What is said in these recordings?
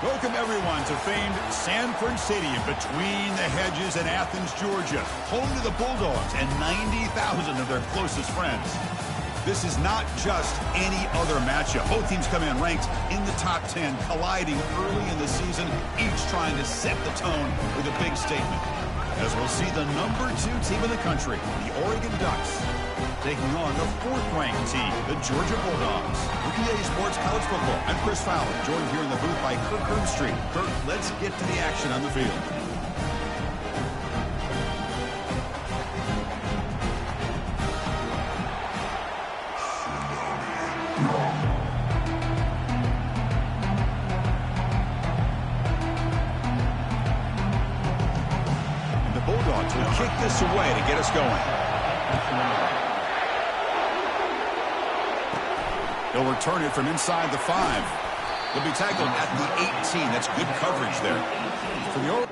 Welcome, everyone, to famed Sanford Stadium between the hedges in Athens, Georgia, home to the Bulldogs and 90,000 of their closest friends. This is not just any other matchup. Both teams come in ranked in the top 10, colliding early in the season, each trying to set the tone with a big statement. As we'll see the number 2 team in the country, the Oregon Ducks, taking on the 4th-ranked team, the Georgia Bulldogs. With EA Sports College Football, I'm Chris Fowler, joined here in the booth by Kirk Street. Kirk, let's get to the action on the field. And the Bulldogs will kick this away to get us going. He'll return it from inside the 5. He'll be tackled at the 18. That's good coverage there. For the Oregon.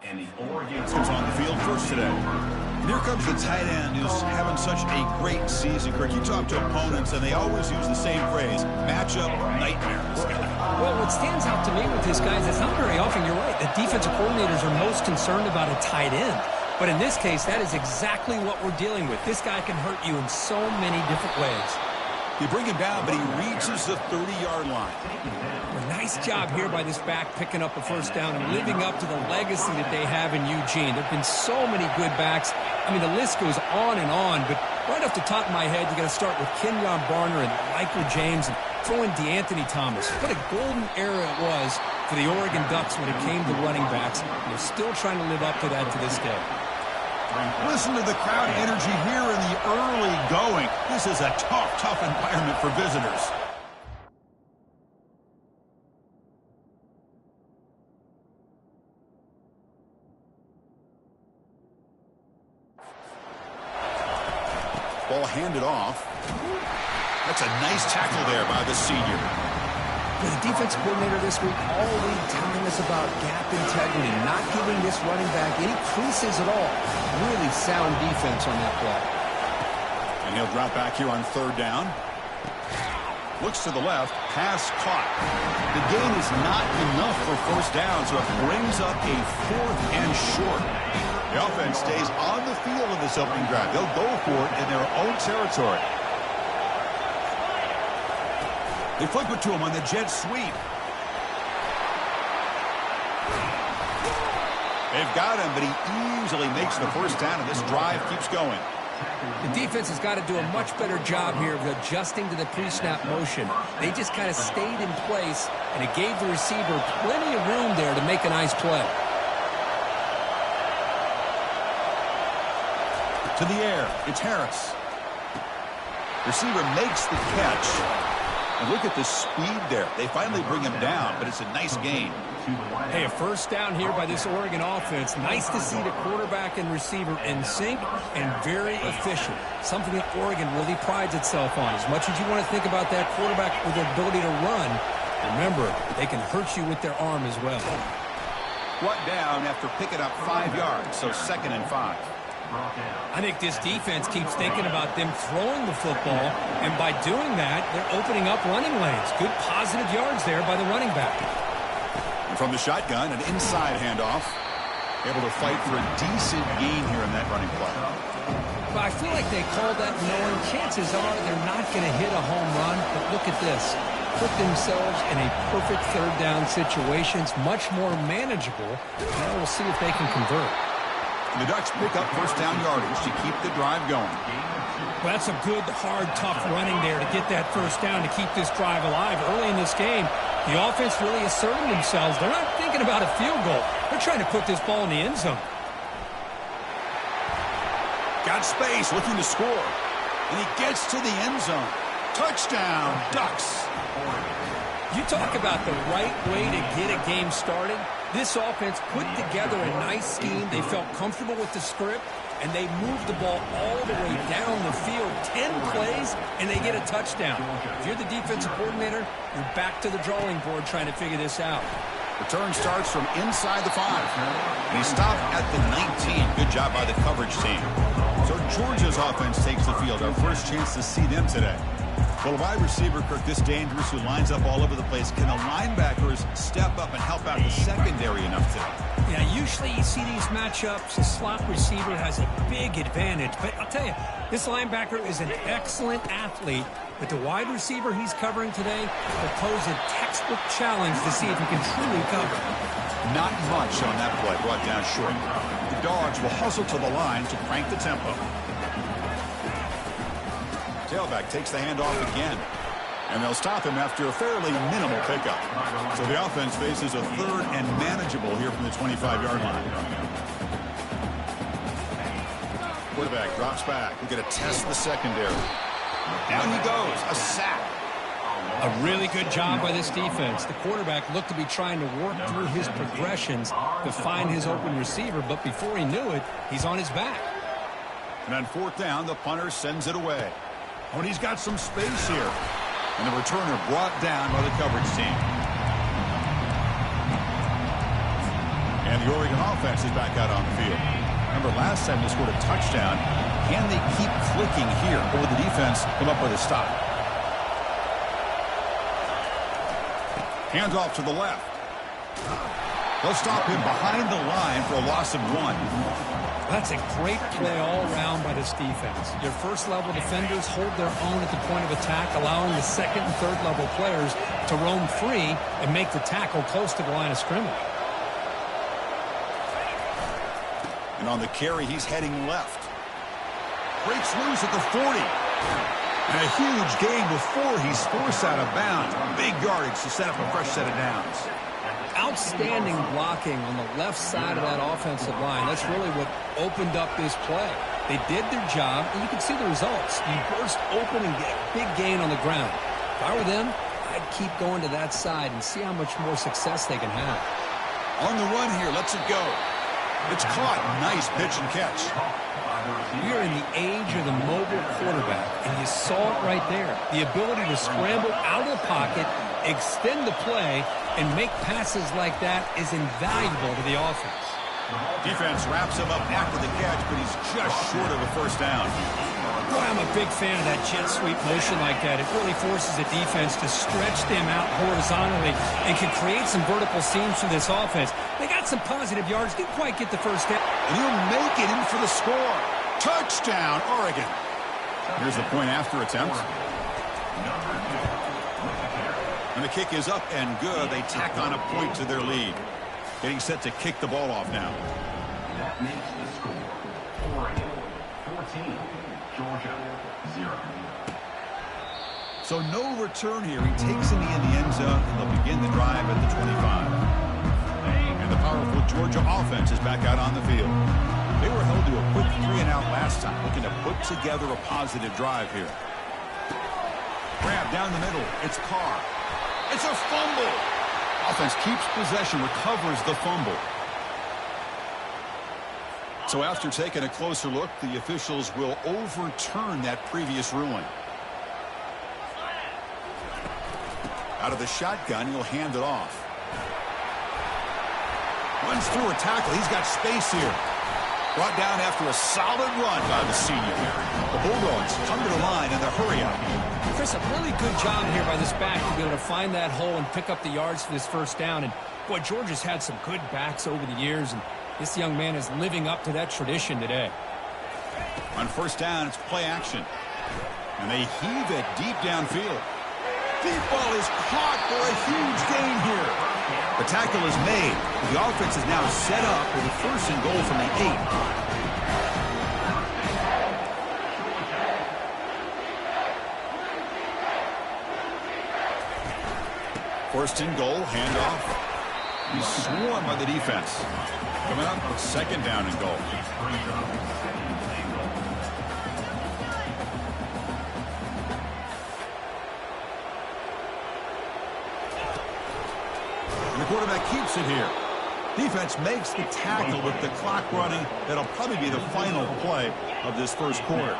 And the Oregon comes on the field first today. And here comes the tight end who's having such a great season. Kirk, you talk to opponents, and they always use the same phrase, matchup nightmares. Well, what stands out to me with this guy is it's not very often, you're right, the defensive coordinators are most concerned about a tight end. But in this case, that is exactly what we're dealing with. This guy can hurt you in so many different ways. You bring him down, but he reaches the 30-yard line. Well, nice job here by this back picking up a first down and living up to the legacy that they have in Eugene. There have been so many good backs. I mean, the list goes on and on, but right off the top of my head, you got to start with Kenyon Barner and Michael James and throw in DeAnthony Thomas. What a golden era it was for the Oregon Ducks when it came to running backs. They're still trying to live up to that to this day. Listen to the crowd energy here in the early going. This is a tough environment for visitors. Ball handed off. That's a nice tackle there by the senior. The defensive coordinator this week all week telling us about gap integrity, not giving this running back any creases at all. Really sound defense on that play. And he'll drop back here on 3rd down. Looks to the left, pass caught. The gain is not enough for first down, so it brings up a 4th and short. The offense stays on the field in this opening drive. They'll go for it in their own territory. They flip it to him on the jet sweep. They've got him, but he easily makes the first down, and this drive keeps going. The defense has got to do a much better job here of adjusting to the pre-snap motion. They just kind of stayed in place, and it gave the receiver plenty of room there to make a nice play. To the air, it's Harris. Receiver makes the catch. And look at the speed there. They finally bring him down, but it's a nice gain. Hey, a first down here by this Oregon offense. Nice to see the quarterback and receiver in sync and very efficient. Something that Oregon really prides itself on. As much as you want to think about that quarterback with their ability to run, remember, they can hurt you with their arm as well. Brought down after picking up 5 yards, so 2nd and 5. I think this defense keeps thinking about them throwing the football, and by doing that, they're opening up running lanes. Good positive yards there by the running back. And from the shotgun, an inside handoff. Able to fight for a decent gain here in that running play. But I feel like they called that knowing chances are they're not going to hit a home run, but look at this. Put themselves in a perfect 3rd down situation. It's much more manageable. Now we'll see if they can convert. The Ducks pick up first down yardage to keep the drive going. Well, that's a good, hard, tough running there to get that first down to keep this drive alive. Early in this game, the offense really asserted themselves. They're not thinking about a field goal. They're trying to put this ball in the end zone. Got space, looking to score. And he gets to the end zone. Touchdown, Ducks. You talk about the right way to get a game started. This offense put together a nice scheme. They felt comfortable with the script, and they moved the ball all the way down the field. 10 plays, and they get a touchdown. If you're the defensive coordinator, you're back to the drawing board trying to figure this out. Return starts from inside the 5. And he stopped at the 19. Good job by the coverage team. So Georgia's offense takes the field. Our first chance to see them today. Well, a wide receiver, Kirk, this dangerous, who lines up all over the place. Can the linebackers step up and help out the secondary enough today? Yeah, usually you see these matchups, a slot receiver has a big advantage. But I'll tell you, this linebacker is an excellent athlete. But the wide receiver he's covering today will pose a textbook challenge to see if he can truly cover. Not much on that play, brought down short. The Dogs will hustle to the line to crank the tempo. Tailback takes the handoff again. And they'll stop him after a fairly minimal pickup. So the offense faces a third and manageable here from the 25-yard line. Quarterback drops back. We're going to test the secondary. Down he goes. A sack. A really good job by this defense. The quarterback looked to be trying to work through his progressions to find his open receiver, but before he knew it, he's on his back. And on fourth down, the punter sends it away. Oh, and he's got some space here. And the returner brought down by the coverage team. And the Oregon offense is back out on the field. Remember, last time they scored a touchdown. Can they keep clicking here? Or will the defense come up with a stop? Hands off to the left. They'll stop him behind the line for a loss of 1. That's a great play all around by this defense. Your first-level defenders hold their own at the point of attack, allowing the second and third-level players to roam free and make the tackle close to the line of scrimmage. And on the carry, he's heading left. Breaks loose at the 40. And a huge gain before he's forced out of bounds. Big yardage to set up a fresh set of downs. Outstanding blocking on the left side of that offensive line. That's really what opened up this play. They did their job, and you can see the results. You burst open and get a big gain on the ground. If I were them, I'd keep going to that side and see how much more success they can have. On the run here, lets it go. It's caught. Nice pitch and catch. We are in the age of the mobile quarterback, and you saw it right there. The ability to scramble out of the pocket, extend the play, and make passes like that is invaluable to the offense. Defense wraps him up after the catch, but he's just short of a first down. Boy, I'm a big fan of that jet sweep motion like that. It really forces the defense to stretch them out horizontally and can create some vertical seams for this offense. They got some positive yards, didn't quite get the first down. And he'll make it in for the score. Touchdown, Oregon. Here's the point after attempt. And the kick is up and good. They tack on a point to their lead. Getting set to kick the ball off now. That makes the score Oregon 14, Georgia 0. So no return here. He takes it in the end zone, and they'll begin the drive at the 25. And the powerful Georgia offense is back out on the field. They were held to a quick 3-and-out last time, looking to put together a positive drive here. Grab down the middle. It's Carr. It's a fumble. Offense keeps possession, recovers the fumble. So after taking a closer look, the officials will overturn that previous ruling. Out of the shotgun, he'll hand it off. Runs through a tackle. He's got space here. Brought down after a solid run by the senior. The Bulldogs come to the line in the hurry-up. Chris, a really good job here by this back to be able to find that hole and pick up the yards for this first down. And, boy, Georgia's had some good backs over the years, and this young man is living up to that tradition today. On first down, it's play action. And they heave it deep downfield. Deep ball is caught for a huge gain here. The tackle is made. The offense is now set up with a first and goal from the 8. First and goal, handoff. He's swarmed by the defense. Coming up, second down and goal. And the quarterback keeps it here. Defense makes the tackle with the clock running. That'll probably be the final play of this first quarter.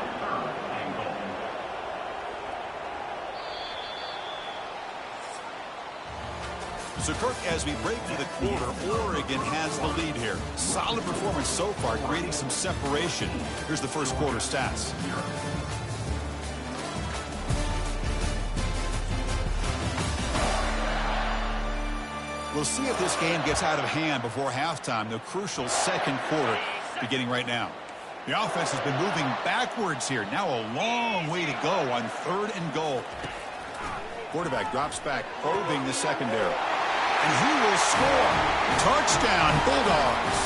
So, Kirk, as we break for the quarter, Oregon has the lead here. Solid performance so far, creating some separation. Here's the first quarter stats. We'll see if this game gets out of hand before halftime. The crucial second quarter beginning right now. The offense has been moving backwards here. Now a long way to go on third and goal. Quarterback drops back, probing the secondary. And he will score. Touchdown, Bulldogs.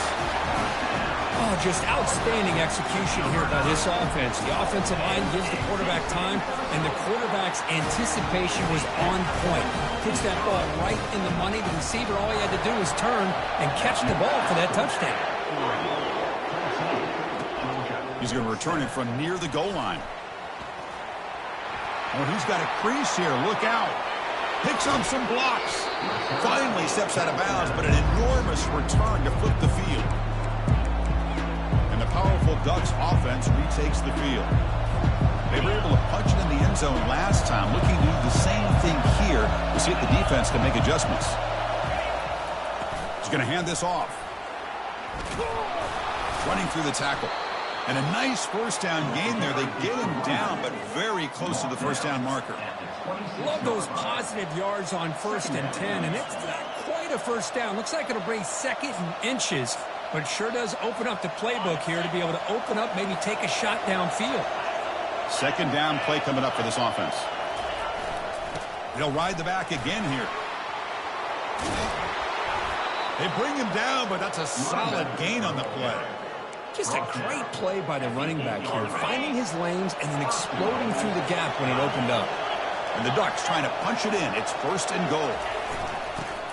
Oh, just outstanding execution here by this offense. The offensive line gives the quarterback time, and the quarterback's anticipation was on point. Puts that ball right in the money. The receiver, all he had to do was turn and catch the ball for that touchdown. He's going to return it from near the goal line. Oh, he's got a crease here. Look out. Picks up some blocks. Finally steps out of bounds, but an enormous return to flip the field. And the powerful Ducks offense retakes the field. They were able to punch it in the end zone last time. Looking to do the same thing here to see if the defense can make adjustments. He's going to hand this off. Running through the tackle. And a nice first down gain there. They get him down, but very close to the first down marker. Love those positive yards on 1st and 10, and it's not quite a first down. Looks like it'll bring second and inches, but sure does open up the playbook here to be able to open up, maybe take a shot downfield. Second down play coming up for this offense. They'll ride the back again here. They bring him down, but that's a solid gain on the play. Just a great play by the running back here, finding his lanes and then exploding through the gap when it opened up. And the Ducks trying to punch it in. It's 1st and goal.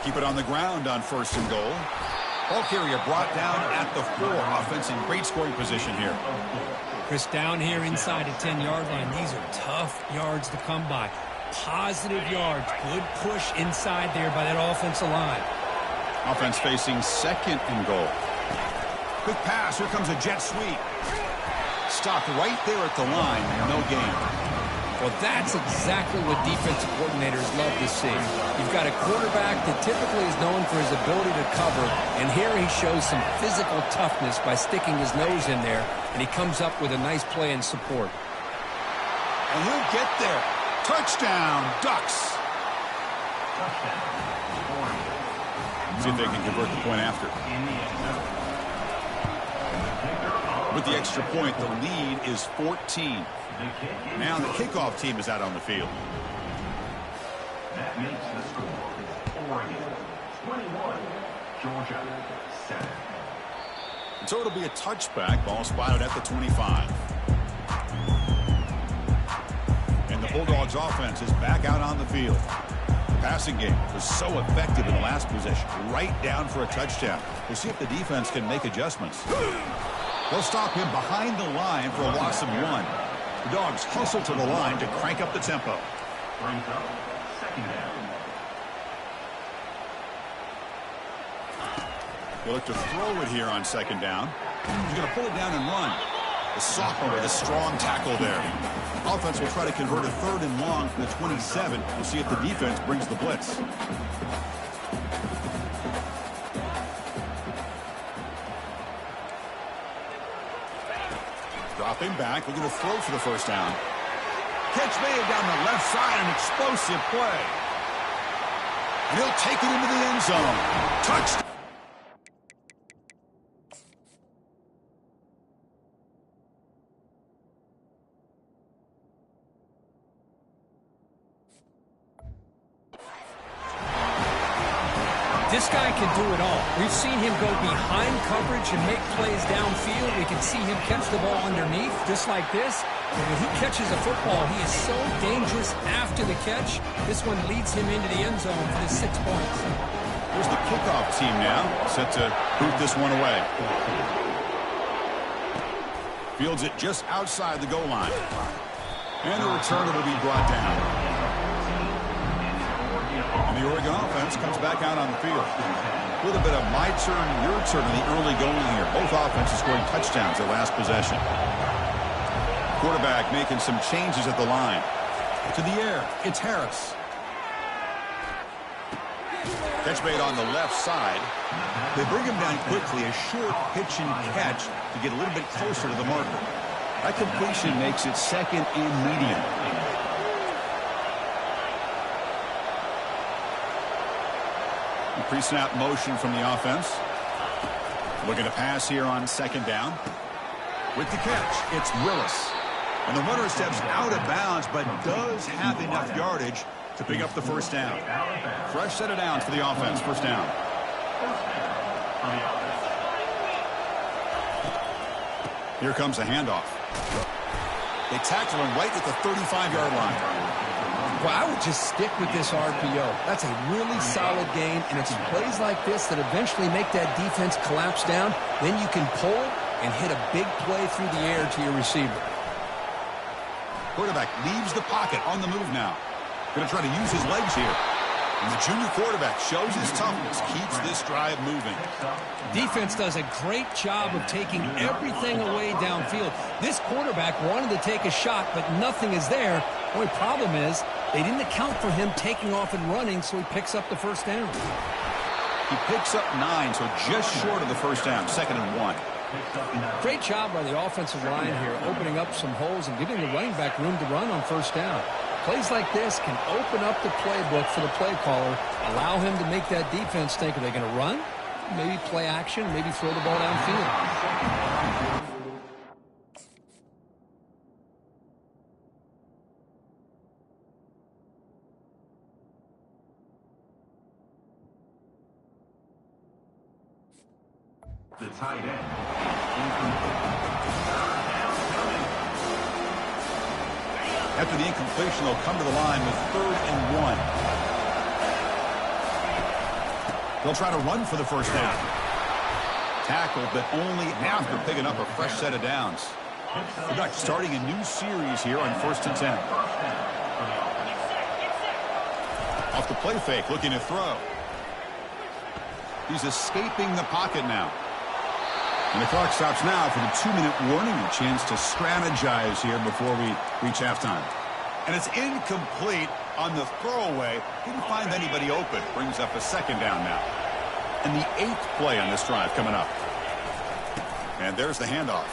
Keep it on the ground on 1st and goal. Ball carrier brought down at the 4. Offense in great scoring position here. Chris, down here inside the 10-yard line. These are tough yards to come by. Positive yards. Good push inside there by that offensive line. Offense facing 2nd and goal. Quick pass. Here comes a jet sweep. Stopped right there at the line. No gain. Well, that's exactly what defensive coordinators love to see. You've got a quarterback that typically is known for his ability to cover, and here he shows some physical toughness by sticking his nose in there, and he comes up with a nice play in support. And he'll get there. Touchdown, Ducks. See if they can convert the point after. With the extra point, the lead is 14. Now the kickoff team is out on the field. That makes the score Oregon 21, Georgia 7. And so it'll be a touchback. Ball spotted at the 25. And the Bulldogs offense is back out on the field. The passing game was so effective in the last possession. Right down for a touchdown. We'll see if the defense can make adjustments. They'll stop him behind the line for a loss of 1. The Dogs hustle to the line to crank up the tempo. Brings up 2nd down. They'll look to throw it here on 2nd down. He's going to pull it down and run. The sophomore with a strong tackle there. Offense will try to convert a 3rd and long from the 27. We'll see if the defense brings the blitz. Dropping back, looking to throw for the first down. Catch made down the left side, an explosive play. And he'll take it into the end zone. Touchdown. This guy can do it all. We've seen him go behind coverage and make plays downfield. We can see him catch the ball underneath, just like this. When he catches a football, he is so dangerous after the catch. This one leads him into the end zone for the 6 points. Here's the kickoff team now, set to boot this one away. Fields it just outside the goal line. And the return will be brought down. And the Oregon offense comes back out on the field. A little bit of my turn, your turn in the early going here. Both offenses scoring touchdowns their last possession. Quarterback making some changes at the line. To the air, it's Harris. Catch made on the left side. They bring him down quickly, a short pitch and catch to get a little bit closer to the marker. That completion makes it second and medium. Pre-snap motion from the offense. Looking to pass here on second down. With the catch, it's Willis. And the runner steps out of bounds, but does have enough yardage to pick up the first down. Fresh set of downs for the offense. First down. Here comes a handoff. They tackle him right at the 35-yard line. Well, I would just stick with this RPO. That's a really solid game, and it's plays like this that eventually make that defense collapse down. Then you can pull and hit a big play through the air to your receiver. Quarterback leaves the pocket on the move now. Going to try to use his legs here. And the junior quarterback shows his toughness, keeps this drive moving. Defense does a great job of taking everything away downfield. This quarterback wanted to take a shot, but nothing is there. The only problem is they didn't account for him taking off and running, so he picks up the first down. He picks up 9, so just short of the first down, 2nd and 1. Great job by the offensive line here, opening up some holes and giving the running back room to run on first down. Plays like this can open up the playbook for the play caller, allow him to make that defense think, are they going to run? Maybe play action, maybe throw the ball downfield. The tight end. After the incompletion, they'll come to the line with 3rd and 1. They'll try to run for the first down. Tackled, but only after picking up a fresh set of downs. We're not starting a new series here on 1st and 10. Off the play fake, looking to throw. He's escaping the pocket now. And the clock stops now for the 2-minute warning. A chance to strategize here before we reach halftime. And it's incomplete on the throwaway. Didn't find anybody open. Brings up a 2nd down now. And the 8th play on this drive coming up. And there's the handoff.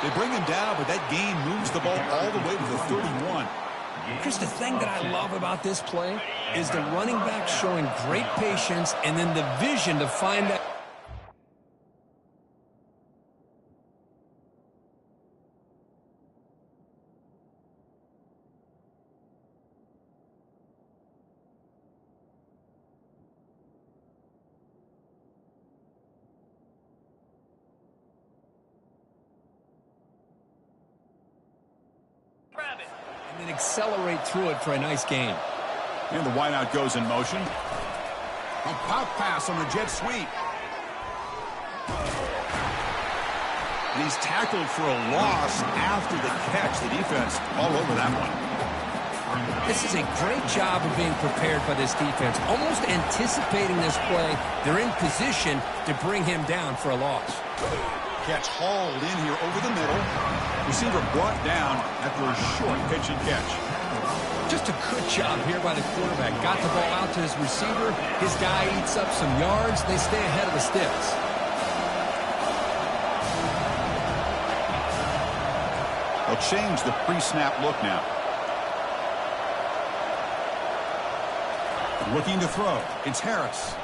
They bring him down, but that gain moves the ball all the way to the 31. Chris, the thing that I love about this play is the running back showing great patience and then the vision to find that. And then accelerate through it for a nice gain. And the wideout goes in motion. A pop pass on the jet sweep. And he's tackled for a loss after the catch. The defense all over that one. This is a great job of being prepared by this defense. Almost anticipating this play, they're in position to bring him down for a loss. Catch hauled in here over the middle. Receiver brought down after a short pitch and catch. Just a good job here by the quarterback. Got the ball out to his receiver. His guy eats up some yards. They stay ahead of the sticks. They'll change the pre-snap look now. Looking to throw. It's Harris.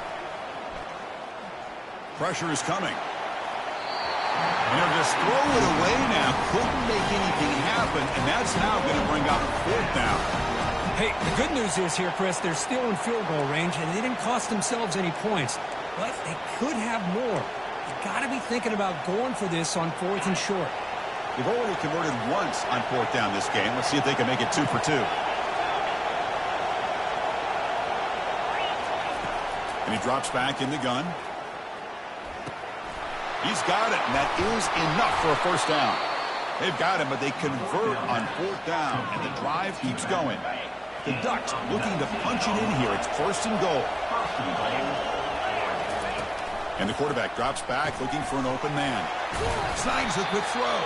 Pressure is coming. And they'll just throw it away now. Couldn't make anything happen, and that's now going to bring up 4th down. Hey, the good news is here, Chris, they're still in field goal range, and they didn't cost themselves any points. But they could have more. You got to be thinking about going for this on 4th and short. They've already converted once on 4th down this game. Let's see if they can make it 2 for 2. And he drops back in the gun. He's got it, and that is enough for a 1st down. They've got him, but they convert on 4th down, and the drive keeps going. The Ducks looking to punch it in here. It's 1st and goal. And the quarterback drops back, looking for an open man. Snags a quick throw.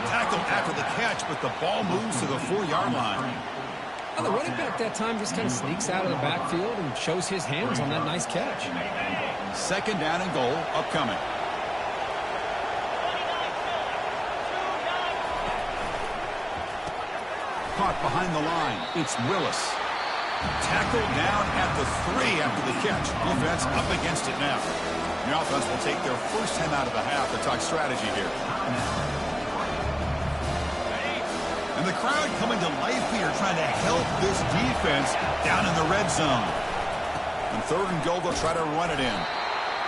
Tackled after the catch, but the ball moves to the 4-yard line. Well, the running back that time just kind of sneaks out of the backfield and shows his hands on that nice catch. 2nd down and goal upcoming. Caught behind the line. It's Willis. Tackled down at the 3 after the catch. Defense up against it now. The offense will take their first time out of the half to talk strategy here. And the crowd coming to life here, trying to help this defense down in the red zone. On 3rd and goal, they'll try to run it in.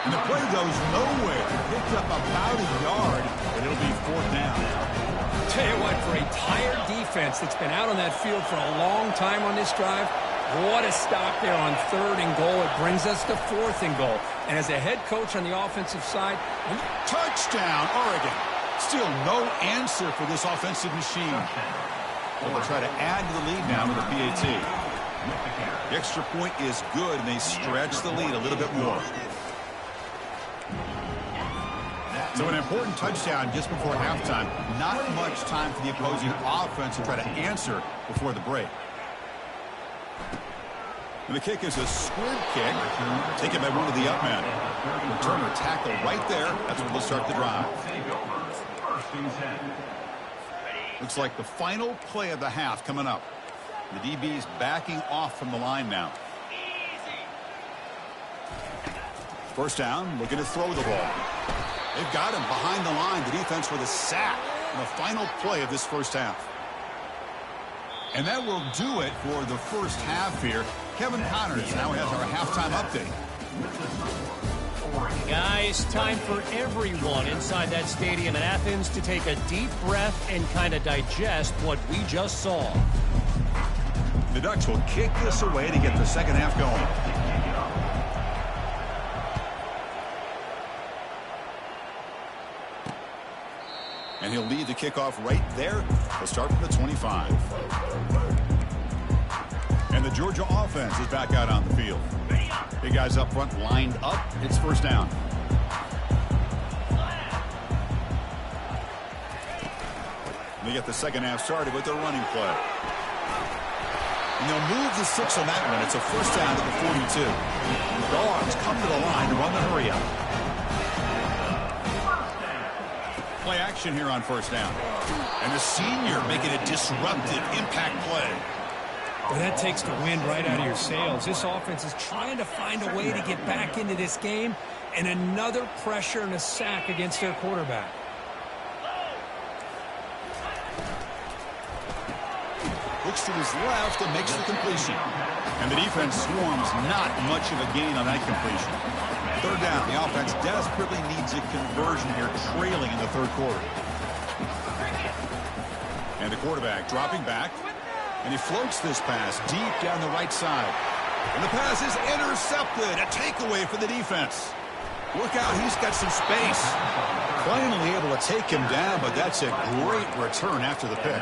And the play goes nowhere. Picked up about a yard, but it'll be 4th down. Tell you what, for a tired defense that's been out on that field for a long time on this drive, what a stop there on 3rd and goal. It brings us to 4th and goal. And as a head coach on the offensive side, touchdown, Oregon. Still no answer for this offensive machine. Well, they'll try to add to the lead now with a PAT. The extra point is good, and they stretch the lead a little bit more. So an important touchdown just before halftime. Not much time for the opposing offense to try to answer before the break. And the kick is a squib kick, taken by one of the up men. Returner tackle right there. That's where they'll start the drive. Looks like the final play of the half coming up. The DB's backing off from the line now. 1st down, looking to throw the ball. They've got him behind the line. The defense with a sack in the final play of this 1st half. And that will do it for the 1st half here. Kevin Connors now has our halftime update. Guys, time for everyone inside that stadium in Athens to take a deep breath and kind of digest what we just saw. The Ducks will kick this away to get the 2nd half going. And he'll lead the kickoff right there. He'll start from the 25. And the Georgia offense is back out on the field. Big guys up front lined up. It's 1st down. And they get the 2nd half started with their running play. And they'll move the 6 on that one. It's a 1st down to the 42. The Dogs come to the line to run the hurry up. Play action here on 1st down. And the senior making a disruptive impact play. Well, that takes the wind right out of your sails. This offense is trying to find a way to get back into this game, and another pressure and a sack against their quarterback. Looks to his left and makes the completion. And the defense swarms not much of a gain on that completion. 3rd down, the offense desperately needs a conversion here, trailing in the 3rd quarter. And the quarterback dropping back. And he floats this pass deep down the right side. And the pass is intercepted. A takeaway for the defense. Look out, he's got some space. Finally able to take him down, but that's a great return after the pick.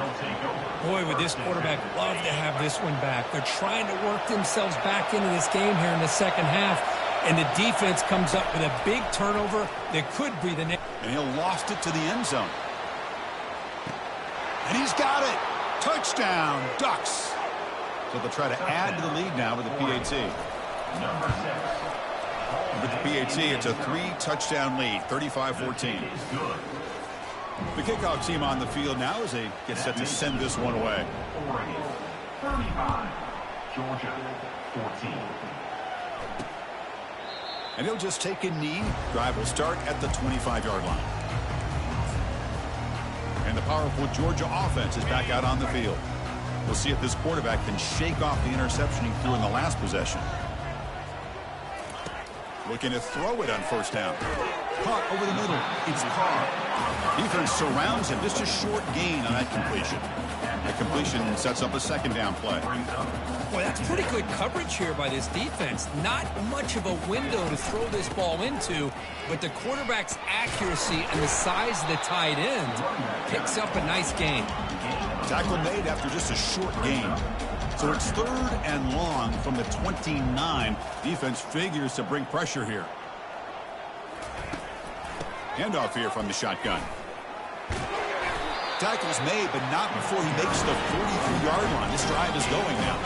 Boy, would this quarterback love to have this one back. They're trying to work themselves back into this game here in the 2nd half. And the defense comes up with a big turnover that could be the next. And he'll lost it to the end zone. And he's got it. Touchdown, Ducks. So they'll try to add to the lead now with the PAT. With the PAT, it's a 3-touchdown lead, 35-14. The kickoff team on the field now as they get set to send this one away. 35, Georgia 14. And he'll just take a knee. Drive will start at the 25-yard line. And the powerful Georgia offense is back out on the field. We'll see if this quarterback can shake off the interception he threw in the last possession. Looking to throw it on first down. Caught over the middle. It's Carr. Defense surrounds him. Just a short gain on that completion. The completion sets up a second down play. Well, that's pretty good coverage here by this defense. Not much of a window to throw this ball into, but the quarterback's accuracy and the size of the tight end picks up a nice gain. Tackle made after just a short gain. So it's 3rd and long from the 29. Defense figures to bring pressure here. Handoff here from the shotgun. Tackle's made, but not before he makes the 43-yard line. This drive is going now.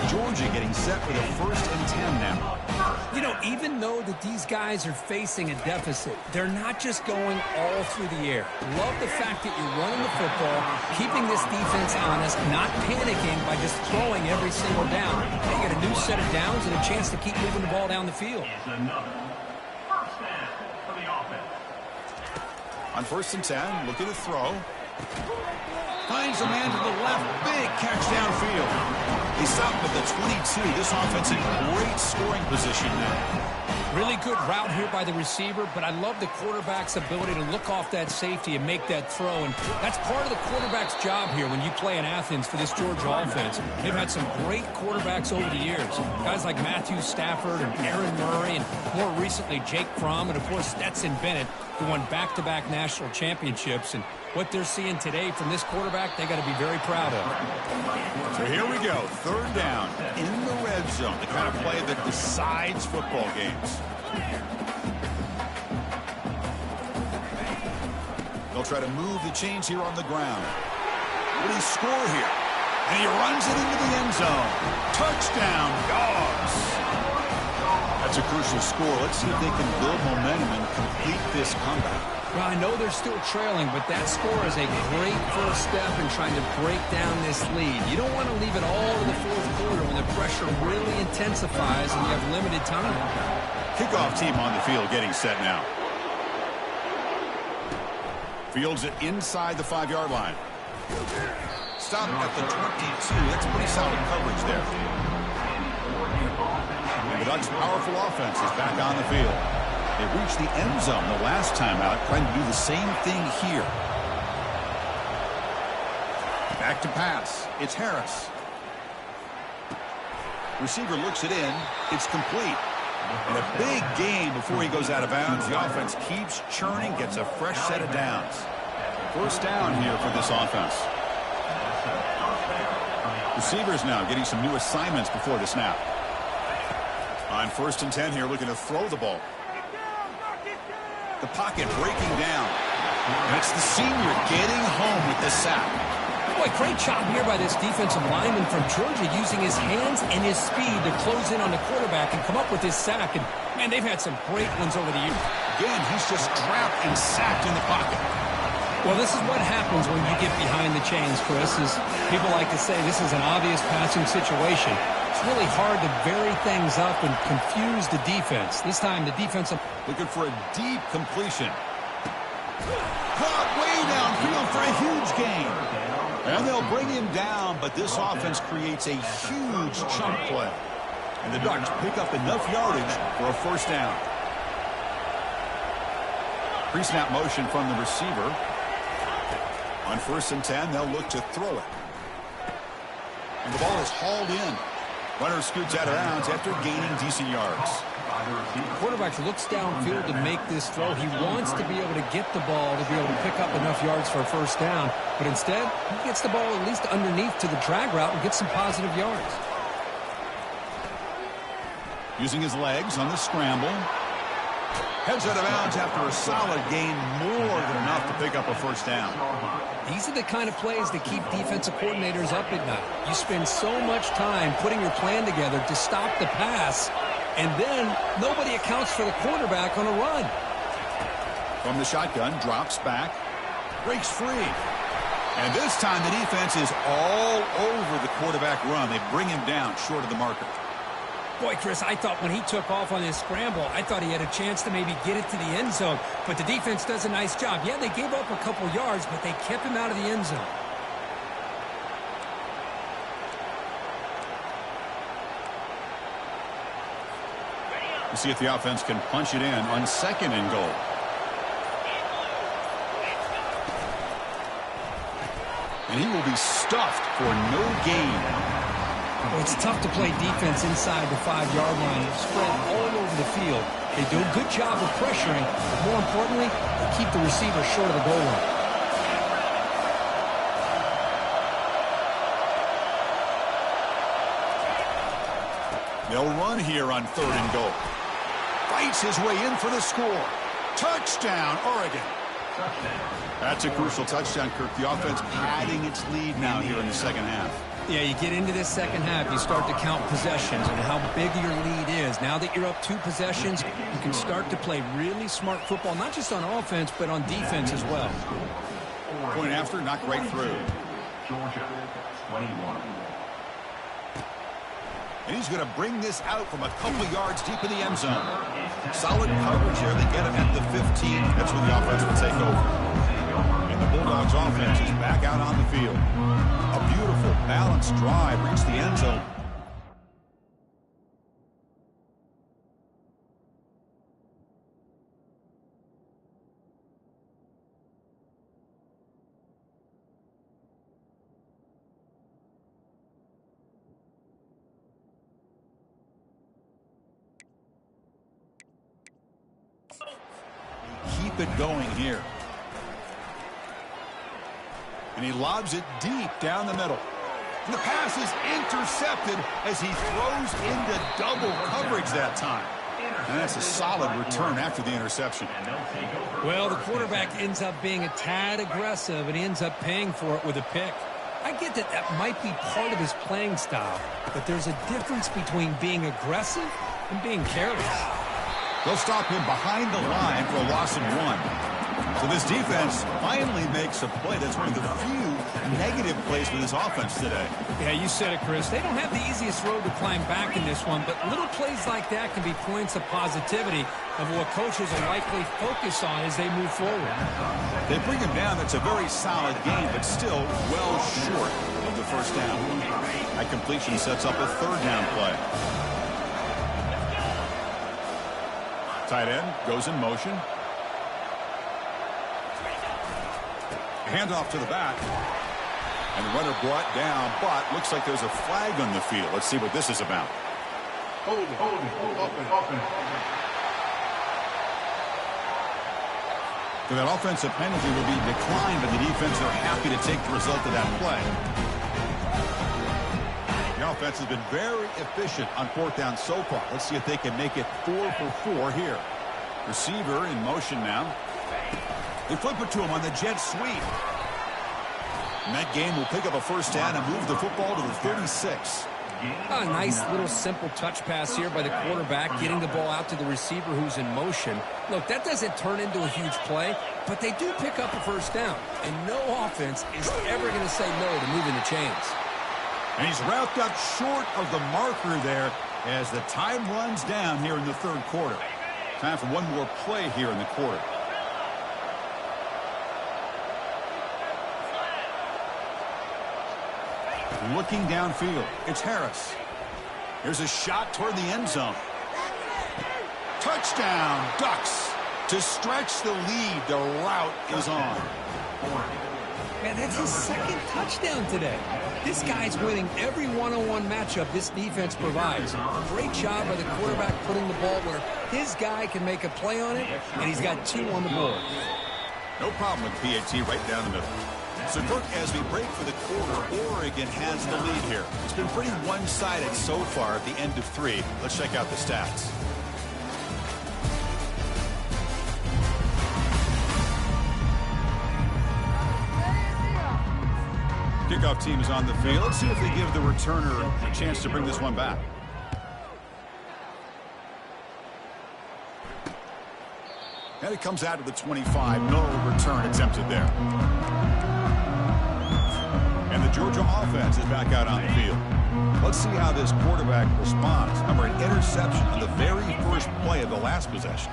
Georgia getting set for the 1st and 10 now. You know, even though that these guys are facing a deficit, they're not just going all through the air. Love the fact that you're running the football, keeping this defense honest, not panicking by just throwing every single down. They get a new set of downs and a chance to keep moving the ball down the field. On 1st and 10, look at the throw. Finds a man to the left. Big catch downfield. He stopped at the 22. This offense in great scoring position now. Really good route here by the receiver, but I love the quarterback's ability to look off that safety and make that throw. And that's part of the quarterback's job here when you play in Athens for this Georgia offense. They've had some great quarterbacks over the years. Guys like Matthew Stafford and Aaron Murray and more recently Jake Fromm and, of course, Stetson Bennett, who won back-to-back national championships. And what they're seeing today from this quarterback, they got to be very proud of. So here we go, 3rd down in the red zone, the kind of play that decides football games. They'll try to move the chains here on the ground. Will he score here? And he runs it into the end zone. Touchdown, Dogs. That's a crucial score. Let's see if they can build momentum and complete this comeback. Well, I know they're still trailing, but that score is a great first step in trying to break down this lead. You don't want to leave it all to the 4th quarter when the pressure really intensifies and you have limited time. Kickoff team on the field getting set now. Fields it inside the 5-yard line. Stop at the 22. That's pretty solid coverage there. And the Ducks' powerful offense is back on the field. They reached the end zone the last time out, trying to do the same thing here. Back to pass. It's Harris. Receiver looks it in. It's complete. And a big gain before he goes out of bounds. The offense keeps churning, gets a fresh set of downs. 1st down here for this offense. Receivers now getting some new assignments before the snap. On 1st and 10 here, looking to throw the ball. The pocket breaking down. And it's the senior getting home with the sack. Boy, great job here by this defensive lineman from Georgia using his hands and his speed to close in on the quarterback and come up with his sack. And, man, they've had some great ones over the years. Again, he's just trapped and sacked in the pocket. Well, this is what happens when you get behind the chains, Chris. Is people like to say this is an obvious passing situation. It's really hard to vary things up and confuse the defense. This time, the defensive... Looking for a deep completion. Caught way downfield for a huge gain. And they'll bring him down, but this offense creates a huge chunk play. And the Ducks pick up enough yardage for a 1st down. Pre-snap motion from the receiver. On 1st and 10, they'll look to throw it. And the ball is hauled in. Runner scoots out of bounds after gaining decent yards. Quarterback looks downfield to make this throw. He wants to be able to get the ball to be able to pick up enough yards for a 1st down. But instead, he gets the ball at least underneath to the drag route and gets some positive yards. Using his legs on the scramble. Heads out of bounds after a solid gain, more than enough to pick up a 1st down. These are the kind of plays that keep defensive coordinators up at night. You spend so much time putting your plan together to stop the pass, and then nobody accounts for the quarterback on a run. From the shotgun, drops back, breaks free. And this time the defense is all over the quarterback run. They bring him down short of the marker. Boy, Chris, I thought when he took off on his scramble, I thought he had a chance to maybe get it to the end zone. But the defense does a nice job. Yeah, they gave up a couple yards, but they kept him out of the end zone. We'll see if the offense can punch it in on 2nd and goal. And he will be stuffed for no gain. Well, it's tough to play defense inside the 5-yard line. It's spread all over the field. They do a good job of pressuring, but more importantly, they keep the receiver short of the goal line. They'll run here on 3rd and goal. Fights his way in for the score. Touchdown, Oregon. That's a crucial touchdown, Kirk. The offense padding its lead now here in the 2nd half. Yeah, you get into this 2nd half, you start to count possessions and how big your lead is. Now that you're up 2 possessions, you can start to play really smart football, not just on offense, but on defense as well. Point after, knocked right through. Georgia, 21. And he's going to bring this out from a couple yards deep in the end zone. Solid coverage here. They get him at the 15. That's where the offense will take over. And the Bulldogs offense is back out on the field. A beautiful, balanced drive reached the end zone. Keep it going here. And he lobs it deep down the middle. And the pass is intercepted as he throws into double coverage that time. And that's a solid return after the interception. Well, the quarterback ends up being a tad aggressive and he ends up paying for it with a pick. I get that that might be part of his playing style, but there's a difference between being aggressive and being careless. They'll stop him behind the line for a loss of 1. So this defense finally makes a play. That's one of the few negative plays for this offense today. Yeah, you said it, Chris. They don't have the easiest road to climb back in this one, but little plays like that can be points of positivity of what coaches will likely focus on as they move forward. They bring him down. That's a very solid game, but still well short of the first down. That completion sets up a 3rd down play. Tight end goes in motion. Handoff to the back. And the runner brought down, but looks like there's a flag on the field. Let's see what this is about. Hold open. So that offensive penalty will be declined, but the defense are happy to take the result of that play. The offense has been very efficient on 4th down so far. Let's see if they can make it 4 for 4 here. Receiver in motion now. They flip it to him on the jet sweep. And that game will pick up a 1st down and move the football to the 36. A nice little simple touch pass here by the quarterback, getting the ball out to the receiver who's in motion. Look, that doesn't turn into a huge play, but they do pick up a 1st down. And no offense is ever going to say no to moving the chains. And he's wrapped up short of the marker there as the time runs down here in the 3rd quarter. Time for one more play here in the quarter. Looking downfield, it's Harris. Here's a shot toward the end zone. Touchdown, Ducks. To stretch the lead, the route is on. Man, that's his 2nd touchdown today. This guy's winning every one-on-one matchup this defense provides. Great job by the quarterback putting the ball where his guy can make a play on it, and he's got 2 on the board. No problem with PAT right down the middle. So, Kirk, as we break for the quarter, Oregon has the lead here. It's been pretty one-sided so far at the end of 3. Let's check out the stats. Kickoff team is on the field. Let's see if they give the returner a chance to bring this one back. And it comes out to the 25. No return attempted there. And the Georgia offense is back out on the field. Let's see how this quarterback responds. Remember, an interception on the very first play of the last possession.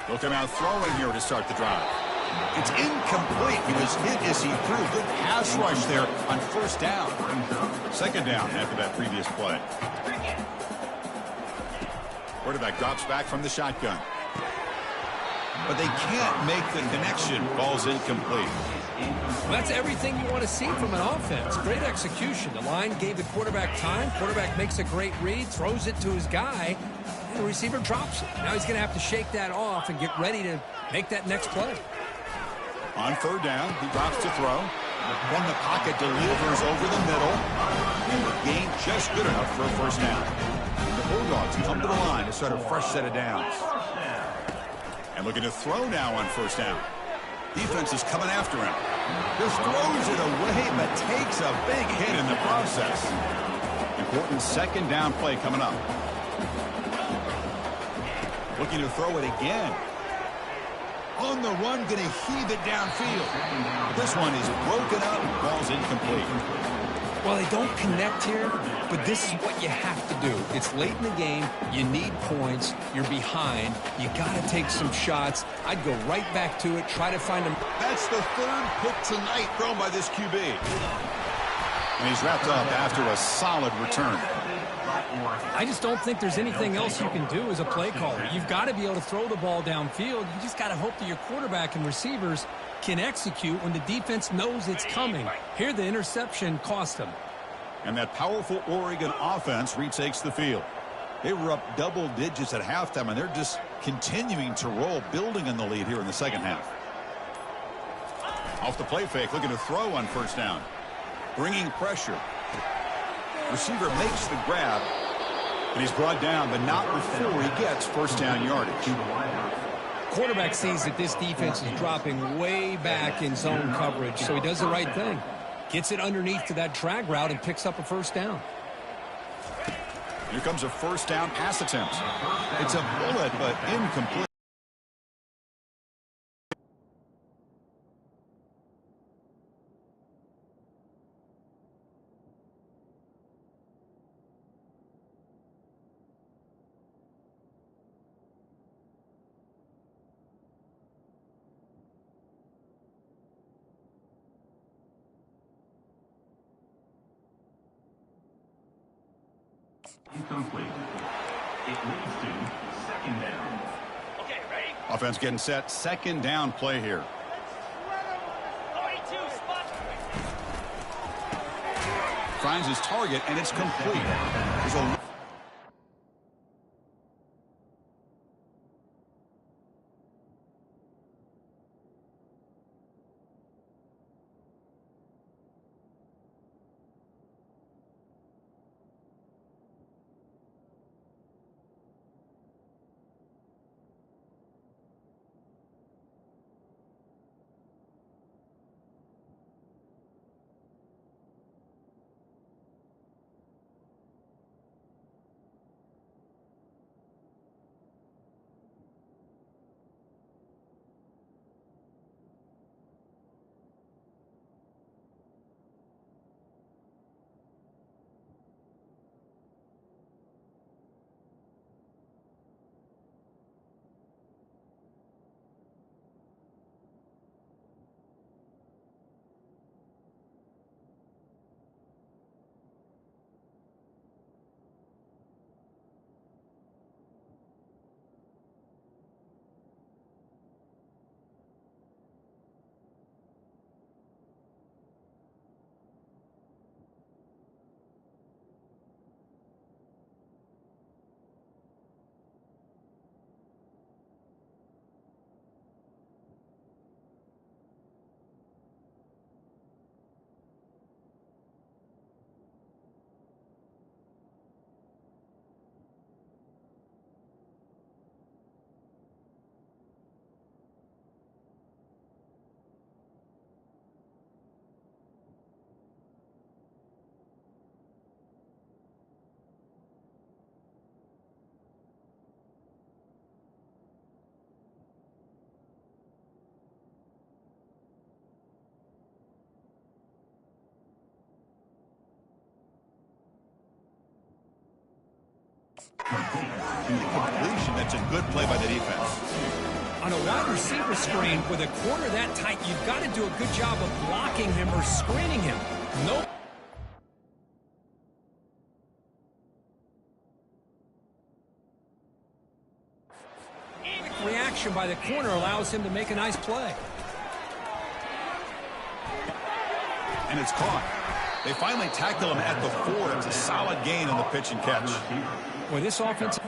They'll come out throwing here to start the drive. It's incomplete. He was hit as he threw. Good pass rush there on 1st down. 2nd down after that previous play. Quarterback drops back from the shotgun. But they can't make the connection. Ball's incomplete. Well, that's everything you want to see from an offense. Great execution. The line gave the quarterback time. Quarterback makes a great read, throws it to his guy, and the receiver drops it. Now he's going to have to shake that off and get ready to make that next play. On third down, he drops to throw. From the pocket, delivers over the middle. And the gain just good enough for a first down. The Bulldogs come to the line to start a fresh set of downs. And looking to throw now on first down. Defense is coming after him. Just throws it away, but takes a big hit in the process. Important second down play coming up. Looking to throw it again. On the run, going to heave it downfield. This one is broken up. Ball's incomplete. Well, they don't connect here, but this is what you have to do. It's late in the game. You need points. You're behind. You got to take some shots. I'd go right back to it, try to find him. That's the third pick tonight thrown by this QB. And he's wrapped up after a solid return. I just don't think there's anything else you can do as a play caller. You've got to be able to throw the ball downfield. You just got to hope that your quarterback and receivers can execute when the defense knows it's coming. Here, the interception cost them. And that powerful Oregon offense retakes the field. They were up double digits at halftime, and they're just continuing to roll, building in the lead here in the second half. Off the play fake, looking to throw on first down. Bringing pressure. Receiver makes the grab, and he's brought down, but not before he gets first down yardage. Quarterback sees that this defense is dropping way back in zone coverage, so he does the right thing. Gets it underneath to that drag route and picks up a first down. Here comes a first down pass attempt. It's a bullet, but incomplete. Incomplete. It leads to second down. Okay, ready? Offense getting set. Second down play here. 42, spot. Finds his target, and it's complete. There's a completion. That's a good play by the defense. On a wide receiver screen with a corner that tight, you've got to do a good job of blocking him or screening him. Nope. protection by the corner allows him to make a nice play. And it's caught. They finally tackle him at the 4. It's a solid gain on the pitch and catch. Boy, this offense...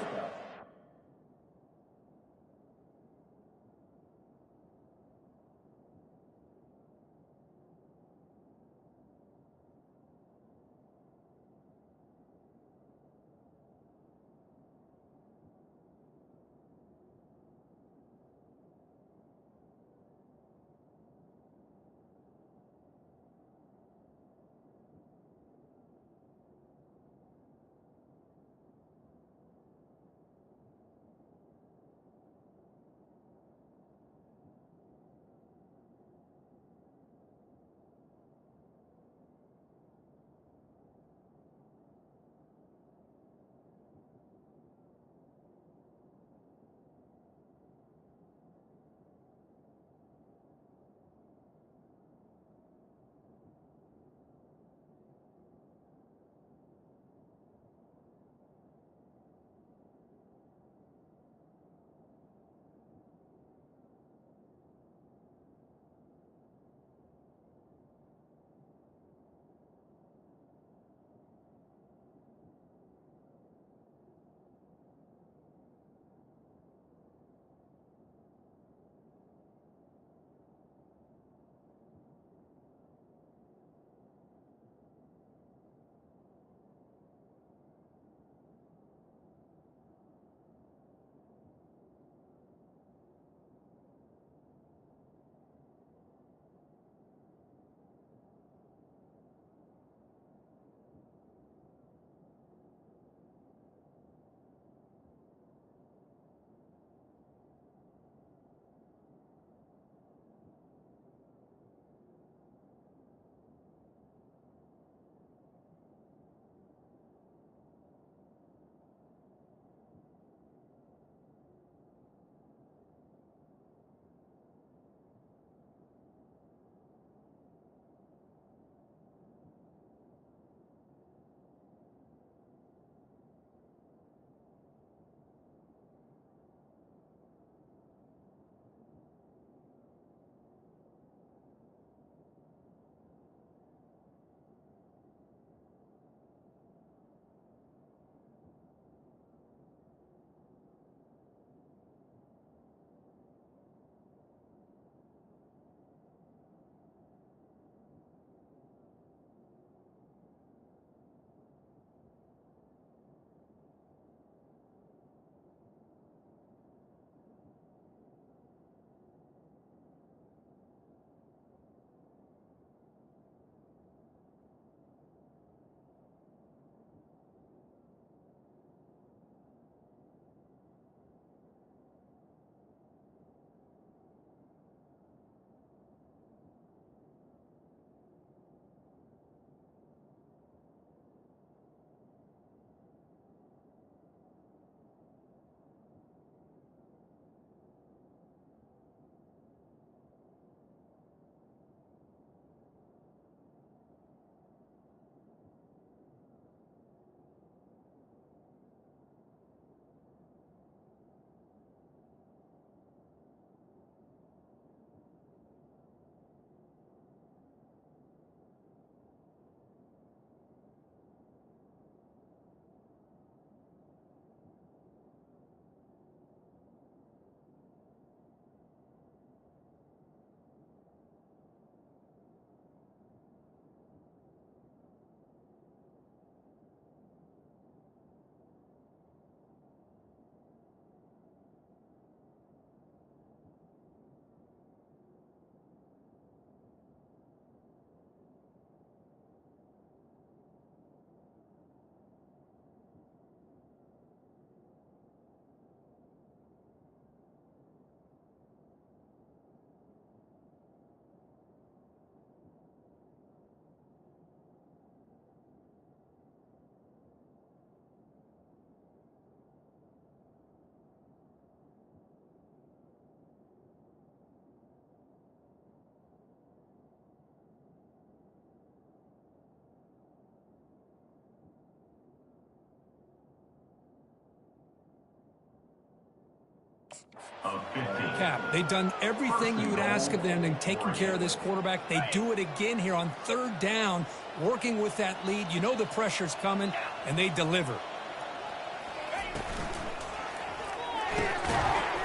cap. They've done everything you would ask of them in taking care of this quarterback. They do it again here on third down, working with that lead. You know the pressure's coming, and they deliver.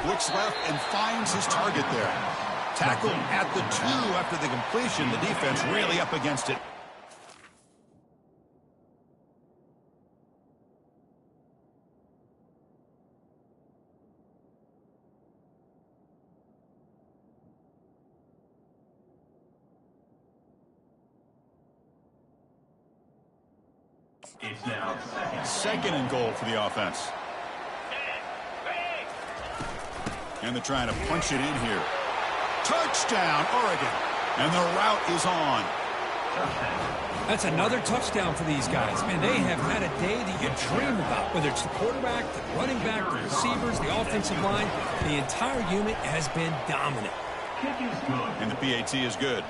Looks left and finds his target there. Tackled at the 2 after the completion. The defense really up against it. It's now Second and goal for the offense. And they're trying to punch it in here. Touchdown, Oregon. And the route is on. That's another touchdown for these guys. Man, they have had a day that you dream about, whether it's the quarterback, the running back, the receivers, the offensive line. The entire unit has been dominant. kick is good. And the PAT is good.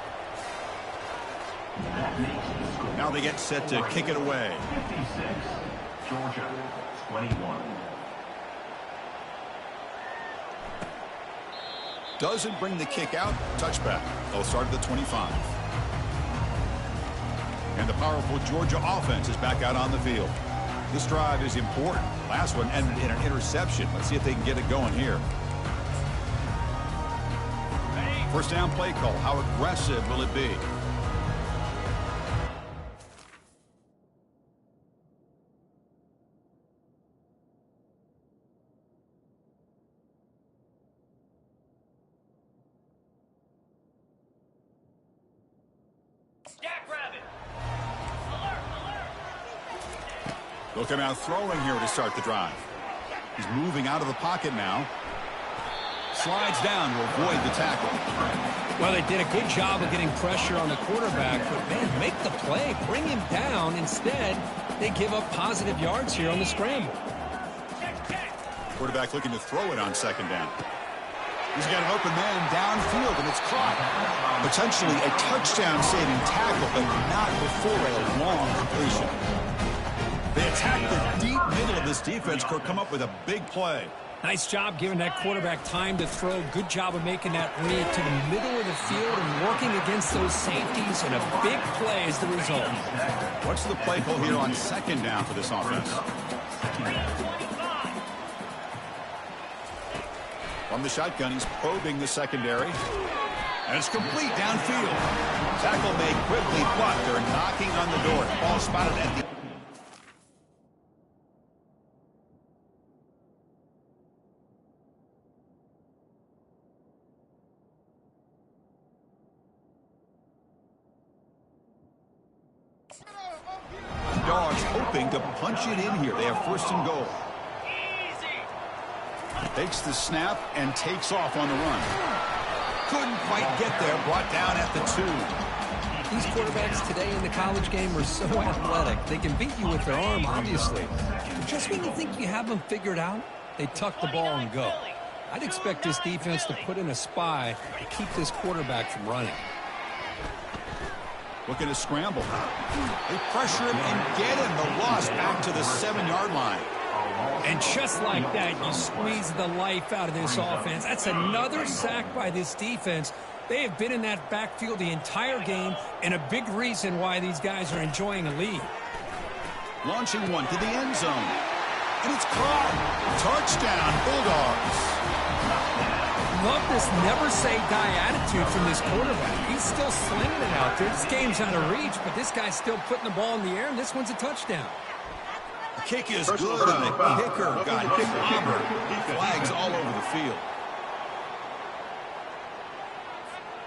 Now they get set to kick it away. 56, Georgia, 21. Doesn't bring the kick out. Touchback. They'll start at the 25. And the powerful Georgia offense is back out on the field. This drive is important. Last one ended in an interception. Let's see if they can get it going here. First down play call. How aggressive will it be? They'll come out throwing here to start the drive. He's moving out of the pocket now. Slides down to avoid the tackle. Well, they did a good job of getting pressure on the quarterback, but, man, make the play. Bring him down. Instead, they give up positive yards here on the scramble. Quarterback looking to throw it on second down. He's got an open man downfield, and it's caught. Potentially a touchdown-saving tackle, but not before a long completion. They attack the deep middle of this defense, Kirk, come up with a big play. Nice job giving that quarterback time to throw. Good job of making that read to the middle of the field and working against those safeties, and a big play is the result. What's the play call here on second down for this offense? From the shotgun, he's probing the secondary. And it's complete downfield. Tackle made quickly, but they're knocking on the door. Ball spotted at the... Dogs hoping to punch it in here. They have first and goal. Takes the snap and takes off on the run. Couldn't quite get there. Brought down at the 2. These quarterbacks today in the college game are so athletic. They can beat you with their arm, obviously. But just when you think you have them figured out, they tuck the ball and go. I'd expect this defense to put in a spy to keep this quarterback from running. Looking to scramble. They pressure him and get him. The loss back to the 7-yard line. And just like that, you squeeze the life out of this offense. That's another sack by this defense. They have been in that backfield the entire game, and a big reason why these guys are enjoying a lead. Launching one to the end zone. And it's caught. Touchdown, Bulldogs. Love this never-say-die attitude from this quarterback. He's still slinging it out there. This game's out of reach, but this guy's still putting the ball in the air, and this one's a touchdown. The kick is good, and the kicker got clobbered. Flags all over the field.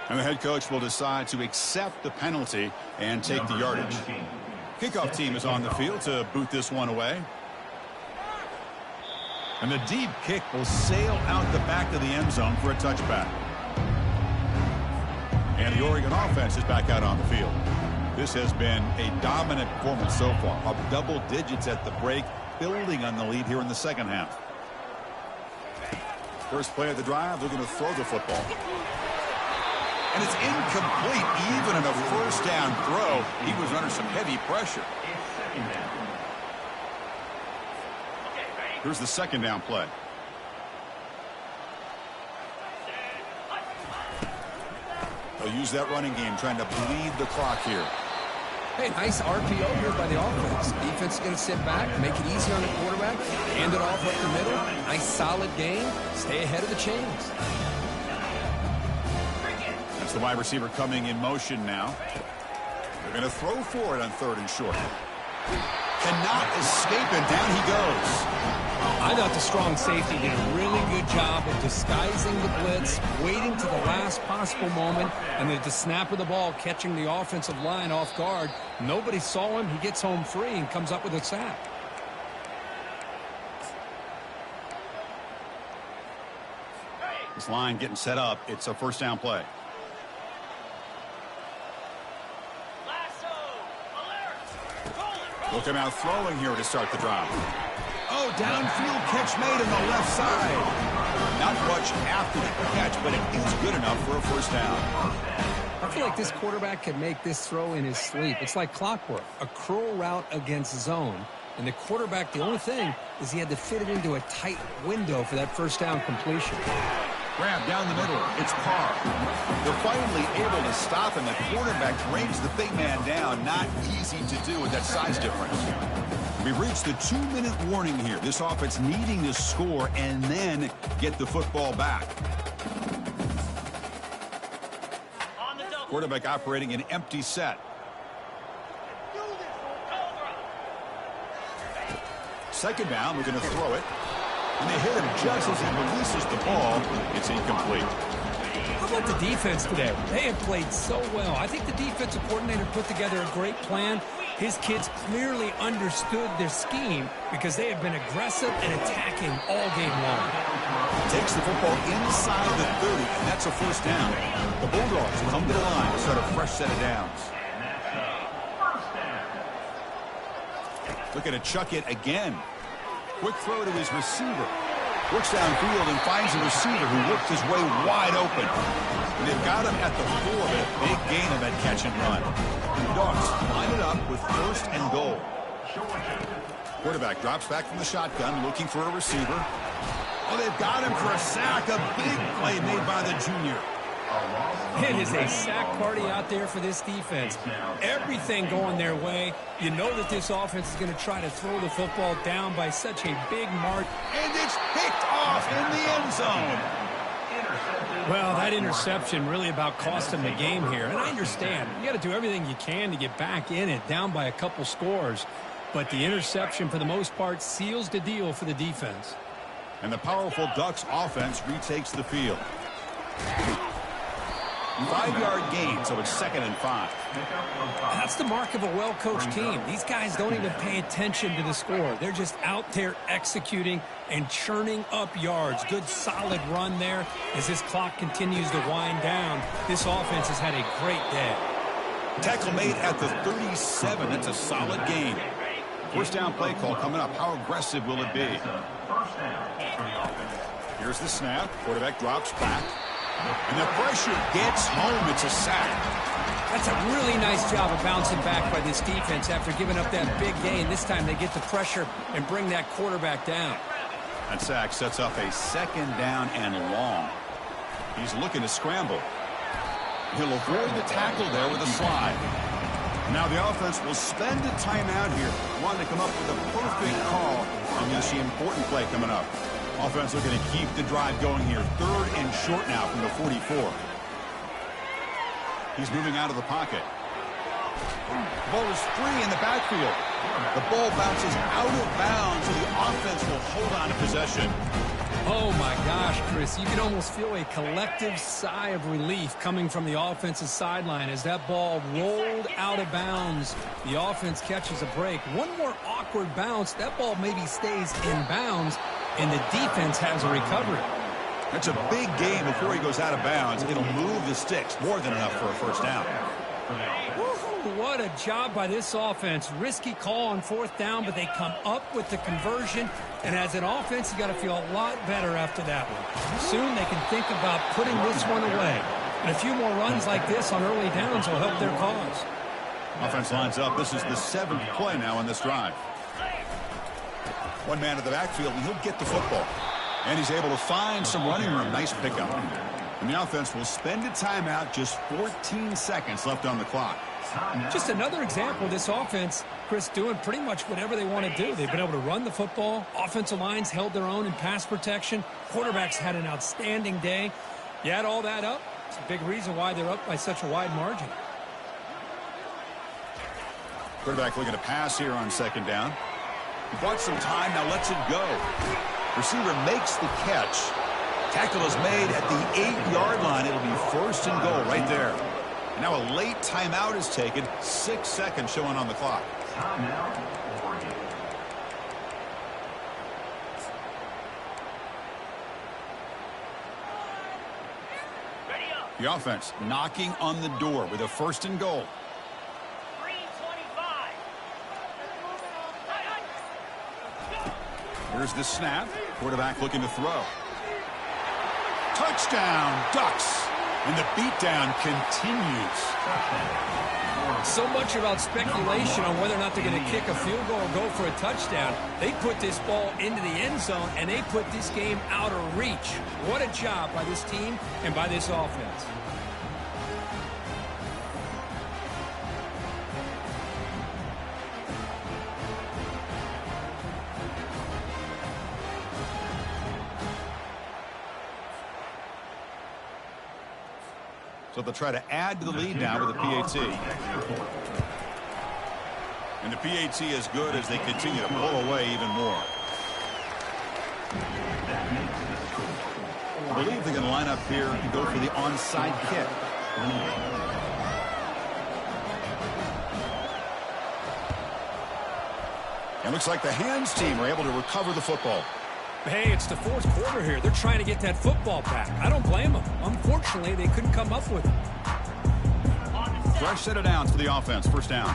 And the head coach will decide to accept the penalty and take the yardage. Kickoff team is on the field to boot this one away. And the deep kick will sail out the back of the end zone for a touchback. And the Oregon offense is back out on the field. This has been a dominant performance so far, up double digits at the break, building on the lead here in the second half. First play of the drive, looking to throw the football. And it's incomplete, even in a first down throw. He was under some heavy pressure. Here's the second down play. They'll use that running game, trying to bleed the clock here. Hey, nice RPO here by the offense. Defense is going to sit back, make it easy on the quarterback, hand it off up the middle. Nice solid game. Stay ahead of the chains. That's the wide receiver coming in motion now. They're going to throw for it on 3rd and short. Cannot escape, and down he goes. I thought the strong safety did a really good job of disguising the blitz, waiting to the last possible moment, and then at the snap of the ball, catching the offensive line off guard. Nobody saw him. He gets home free and comes up with a sack. This line getting set up. It's a 1st down play. Look him out throwing here to start the drive. Oh, downfield catch made on the left side. Not much after the catch, but it is good enough for a 1st down. I feel like this quarterback can make this throw in his sleep. It's like clockwork, a curl route against zone. And the quarterback, the only thing is he had to fit it into a tight window for that 1st down completion. Grab down the middle. It's Carr. They're finally able to stop him. The quarterback brings the big man down. Not easy to do with that size difference. We've reached the 2-minute warning here. This offense needing to score and then get the football back. Quarterback operating an empty set. Second down, we're going to throw it. And they hit him just as he releases the ball. It's incomplete. How about the defense today? They have played so well. I think the defensive coordinator put together a great plan. His kids clearly understood their scheme because they have been aggressive and attacking all game long. Takes the football inside the 30, and that's a 1st down. The Bulldogs come to the line to start a fresh set of downs. Looking to chuck it again. Quick throw to his receiver. Works downfield and finds a receiver who worked his way wide open. And they've got him at the 4, but a big gain of that catch and run. The Dogs line it up with 1st and goal. Quarterback drops back from the shotgun, looking for a receiver. Oh, they've got him for a sack. A big play made by the junior. It is a sack party out there for this defense. Everything going their way. You know that this offense is going to try to throw the football down by such a big mark. And it's picked off in the end zone. Well, that interception really about cost him the game here. And I understand. You got to do everything you can to get back in it, down by a couple scores. But the interception, for the most part, seals the deal for the defense. And the powerful Ducks offense retakes the field. 5-yard gain, so it's 2nd and 5. That's the mark of a well-coached team. These guys don't even pay attention to the score. They're just out there executing and churning up yards. Good, solid run there. As this clock continues to wind down, this offense has had a great day. Tackle made at the 37. That's a solid gain. 1st down play call coming up. How aggressive will it be? Here's the snap. Quarterback drops back. And the pressure gets home. It's a sack. That's a really nice job of bouncing back by this defense after giving up that big gain. This time they get the pressure and bring that quarterback down. That sack sets up a 2nd down and long. He's looking to scramble. He'll avoid the tackle there with a slide. Now the offense will spend a timeout here. Wanting to come up with a perfect call on this important play coming up. Offense looking to keep the drive going here. 3rd and short now from the 44. He's moving out of the pocket. The ball is free in the backfield. The ball bounces out of bounds, so the offense will hold on to possession. Oh, my gosh, Chris. You can almost feel a collective sigh of relief coming from the offensive sideline as that ball rolled out of bounds. The offense catches a break. One more awkward bounce. That ball maybe stays in bounds, and the defense has a recovery. That's a big gain before he goes out of bounds. It'll move the sticks. More than enough for a 1st down. What a job by this offense. Risky call on 4th down, but they come up with the conversion. And as an offense, you got to feel a lot better after that one. Soon they can think about putting this one away. And a few more runs like this on early downs will help their cause. Offense lines up. This is the 7th play now on this drive. One man at the backfield, and he'll get the football. And he's able to find some running room. Nice pickup. And the offense will spend a timeout, just 14 seconds left on the clock. Just another example of this offense, Chris, doing pretty much whatever they want to do. They've been able to run the football. Offensive lines held their own in pass protection. Quarterbacks had an outstanding day. You add all that up, it's a big reason why they're up by such a wide margin. Quarterback looking to pass here on second down. He bought some time, now lets it go. Receiver makes the catch. Tackle is made at the 8-yard line. It'll be first and goal right there. And now a late timeout is taken. 6 seconds showing on the clock. Timeout, Oregon. The offense knocking on the door with a first and goal. 3:25. Here's the snap. Quarterback looking to throw. Touchdown, Ducks. And the beatdown continues. So much about speculation on whether or not they're going to kick a field goal or go for a touchdown. They put this ball into the end zone, and they put this game out of reach. What a job by this team and by this offense. So they'll try to add to the lead now with the PAT. And the PAT is good as they continue to pull away even more. I believe they're going to line up here and go for the onside kick. It looks like the hands team are able to recover the football. Hey, it's the fourth quarter here. They're trying to get that football back. I don't blame them. Unfortunately, they couldn't come up with it. Fresh set of downs for the offense. First down.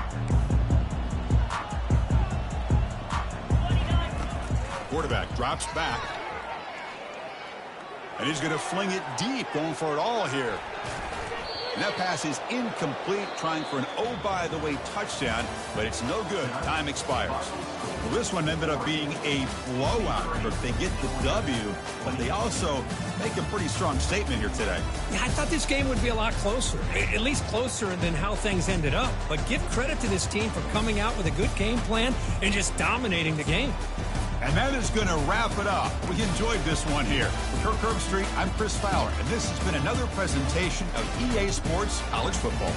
Quarterback drops back. And he's going to fling it deep, going for it all here. And that pass is incomplete, trying for an oh-by-the-way touchdown, but it's no good. Time expires. Well, this one ended up being a blowout, but they get the W, but they also make a pretty strong statement here today. Yeah, I thought this game would be a lot closer, at least closer than how things ended up. But give credit to this team for coming out with a good game plan and just dominating the game. And that is going to wrap it up. We enjoyed this one here. For Kirk Herbstreit, I'm Chris Fowler, and this has been another presentation of EA Sports College Football.